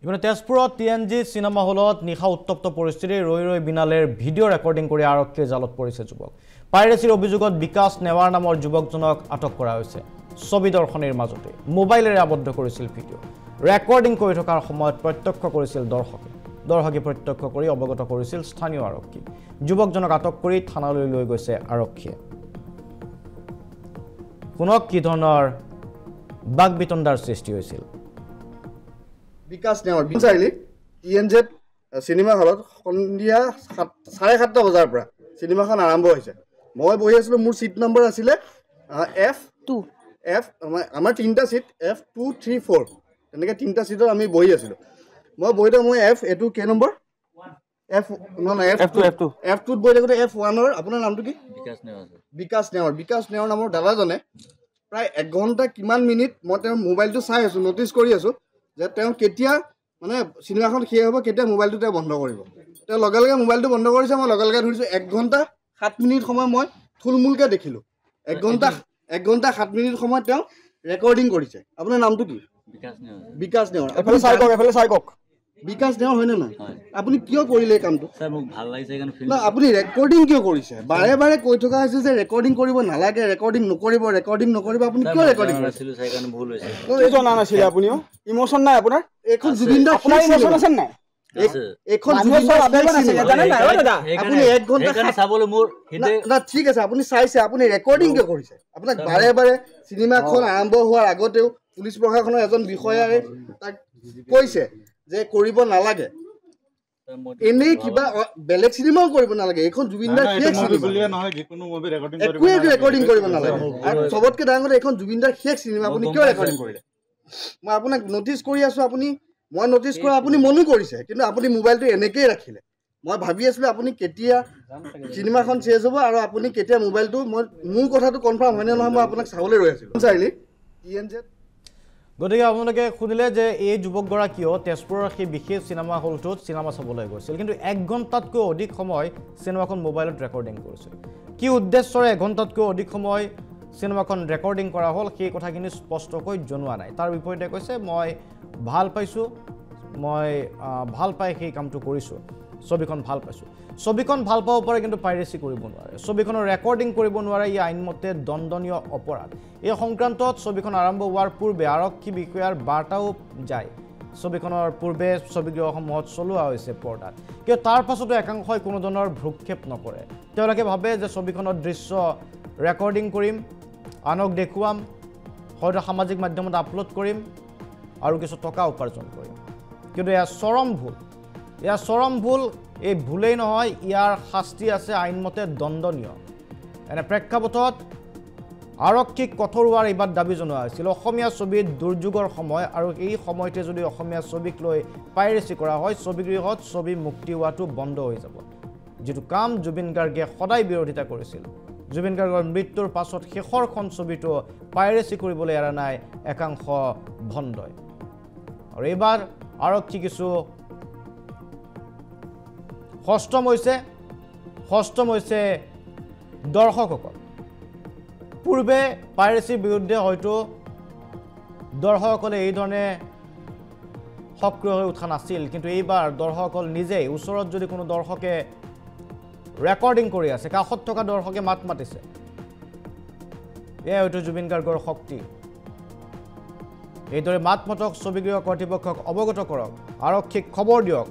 ইমানে তেজপুৰত TNG cinema হলত নিশা উত্তপ্ত পৰিস্থিতি ৰৈ ৰৈ বিনালেৰ ভিডিঅ' ৰেকৰ্ডিং কৰি আৰক্ষীৰ জালত পৰিছে যুৱক পাইৰেচিৰ অভিযোগত বিকাশ নেৱাৰ নামৰ যুৱকজনক আটক কৰা হৈছে ছবি দৰ্শনীৰ মাজতে মোবাইলেৰে আবদ্ধ কৰিছিল ভিডিঅ' ৰেকৰ্ডিং কৰি থকাৰ সময়ত প্ৰত্যক্ষ কৰিছিল দৰ্শকে প্ৰত্যক্ষ কৰি অৱগত কৰিছিল স্থানীয় আৰক্ষী যুৱকজনক আটক কৰি থানালৈ লৈ গৈছে আৰক্ষীয়ে কোনক কি ধৰণৰ বাগবিতণ্ডাৰ সৃষ্টি হৈছিল বিকাশ নেৱাৰ বিচাৰিলি টিএনজেড চিনেমা হলত সন্ধিয়া 7:30 বজাৰ পৰা চিনেমাখন আৰম্ভ হৈছে মই বহি আছিলোঁ মোৰ সিট নম্বৰ আছিলে F2 আমাৰ তিনিটা সিট F2 3 4 তেনেকৈ তিনিটা সিটত আমি বহি আছিলোঁ মই বহিতে মই F এটো কে নম্বৰ F2 বহি থাকোঁতে F1 ৰ আপোনাৰ নামটো কি বিকাশ নেৱাৰ নামৰ দাদাজনে প্ৰায় 1 ঘণ্টা কিমান মিনিট মই তেওঁৰ মোবাইলটো চাই আছোঁ নটিচ কৰি আছোঁ যে তেওঁ কেতিয়া মানে চিনেমাখন শেষ হ'ব কেতিয়া মোবাইলটো তেওঁ বন্ধ কৰিব তেওঁ লগে লগে মোবাইলটো বন্ধ কৰিছে মই লগে লগে ধৰিছোঁ 1 ঘণ্টা 7 মিনিট সময় মই থুলমূলকৈ দেখিলোঁ 1 ঘণ্টা 7 মিনিট সময় তেওঁ ৰেকৰ্ডিং কৰিছে আপোনাৰ নামটো কি বিকাশ নেৱাৰ এফালে চাই কওক বিকাশ নেৱাৰ হয়নে নাই আপুনি কিয় কৰিলে এই কামটো স্যাৰ মোক ভাল লাগিছে এখানে ফিল্ম না আপুনি ৰেকৰ্ডিং কিয় কৰিছে বাৰে বাৰে কৈ থকা হৈছে যে ৰেকৰ্ডিং কৰিব নালাগে ৰেকৰ্ডিং নকৰিব আপুনি কিয় ৰেকৰ্ডিং কৰিছিল চাই কাৰণে ভুল হৈছে এই জনা নাছিল আপুনিও ইমোশন নাই আপোনাৰ এখন জুবিন দা আপোনাৰ ইমোশন আছে নাই এখন জুবিন দা আবেগন আছে জানেন না দাদা আপুনি 1 ঘণ্টা এখানে চাবলৈ মোৰ হিতে না ঠিক আছে আপুনি চাইছে আপুনি ৰেকৰ্ডিং কিয় কৰিছে আপোনাক বাৰে বাৰে সিনেমাখন আৰম্ভ হোৱাৰ আগতেও পুলিচ প্ৰশাসনৰ এজন বিষয়াই তাক কৈছে যে কৰিব নালাগে এনে কিবা বেলেগ সিনেমাও কৰিব নালাগে এখন জুবিন দাৰ শেষ সিনেমা নহয় যিকোনো মুভি ৰেকৰ্ডিং কৰিব নালাগে আৰু সবতকৈ ডাঙৰ এখন জুবিন দাৰ শেষ সিনেমা আপুনি কিয় ৰেকৰ্ডিং কৰিলে মই আপোনাক নটিচ কৰি আছো মই নটিচ কৰা আপুনি মনো কৰিছে কিন্তু আপুনি মোবাইলটো এনেকেই ৰাখিলে মই ভাবি আছিলোঁ আপুনি কেতিয়া সিনেমাখন শেষ হ'ব আৰু আপুনি কেতিয়া মোবাইলটো মোৰ কথাটো কনফাৰ্ম হয়নে নহয় মই আপোনাক চাবলৈ ৰৈ আছিলোঁ চাৰিলি টিএনজেড গতিকে আপোনালোকে শুনিলে যে এই যুৱকগৰাকীও তেজপুৰৰ সেই বিশেষ চিনেমা হলটোত চিনেমা চাবলৈ গৈছিল কিন্তু 1 ঘণ্টাতকৈ অধিক সময় চিনেমাখন মোবাইলত ৰেকৰ্ডিং কৰিছিল কি উদ্দেশ্যৰে 1 ঘণ্টাতকৈ অধিক সময় চিনেমাখন ৰেকৰ্ডিং কৰা হ'ল সেই কথাখিনি স্পষ্টকৈ জনোৱা নাই তাৰ বিপৰীতে কৈছে মই ভাল পাইছোঁ মই ভাল পাই সেই কামটো কৰিছোঁ ছবিখন ভাল পাইছোঁ ছবিখন ভাল পাব পাৰে কিন্তু পাইৰেচি কৰিব নোৱাৰে ছবিখনৰ ৰেকৰ্ডিং কৰিব নোৱাৰে ই আইনমতে দণ্ডনীয় অপৰাধ এই সংক্ৰান্তত ছবিখন আৰম্ভ হোৱাৰ পূৰ্বে আৰক্ষী বিষয়াৰ বাৰ্তাও যায় ছবিখনৰ পূৰ্বে ছবিগৃহসমূহত চলোৱা হৈছে পৰ্দাত কিন্তু তাৰ পাছতো একাংশই কোনো ধৰণৰ ভ্ৰক্ষেপ নকৰে তেওঁলোকে ভাবে যে ছবিখনৰ দৃশ্য ৰেকৰ্ডিং কৰিম আনক দেখুৱাম হয়তো সামাজিক মাধ্যমত আপলোড কৰিম আৰু কিছু টকা উপাৰ্জন কৰিম কিন্তু এয়া চৰম ভুল এই ভুলেই নহয় ইয়াৰ শাস্তি আছে আইনমতে দণ্ডনীয় এনে প্ৰেক্ষাপটত আৰক্ষীক কঠোৰ হোৱাৰ এইবাৰ দাবী জনোৱা হৈছিল অসমীয়া ছবিত দুৰ্যোগৰ সময় আৰু এই সময়তে যদি অসমীয়া ছবিক লৈ পাইৰেচি কৰা হয় ছবিগৃহত ছবি মুক্তি হোৱাটো বন্ধ হৈ যাব যিটো কাম জুবিন গাৰ্গে সদায় বিৰোধিতা কৰিছিল জুবিন গাৰ্গৰ মৃত্যুৰ পাছত শেষৰখন ছবিটো পাইৰেচি কৰিবলৈ এৰা নাই একাংশ ভণ্ডই আৰু এইবাৰ আৰক্ষী কিছু সষ্টম হৈছে দৰ্শকসকল পূৰ্বে পাইৰেচিৰ বিৰুদ্ধে হয়তো দৰ্শকসকলে এই ধৰণে সক্ৰিয় হৈ উঠা নাছিল কিন্তু এইবাৰ দৰ্শকসকল নিজেই ওচৰত যদি কোনো দৰ্শকে ৰেকৰ্ডিং কৰি আছে কাষত থকা দৰ্শকে মাত মাতিছে এয়া হয়তো জুবিন গাৰ্গৰ শক্তি এইদৰে মাত মাতক ছবিগৃহ কৰ্তৃপক্ষক অৱগত কৰক আৰক্ষীক খবৰ দিয়ক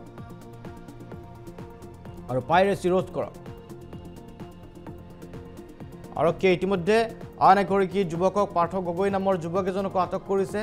আৰু পাইৰেচি ৰোধ কৰক আৰক্ষীয়ে ইতিমধ্যে আন এগৰাকী যুৱকক পাৰ্থ গগৈ নামৰ যুৱক এজনকো আটক কৰিছে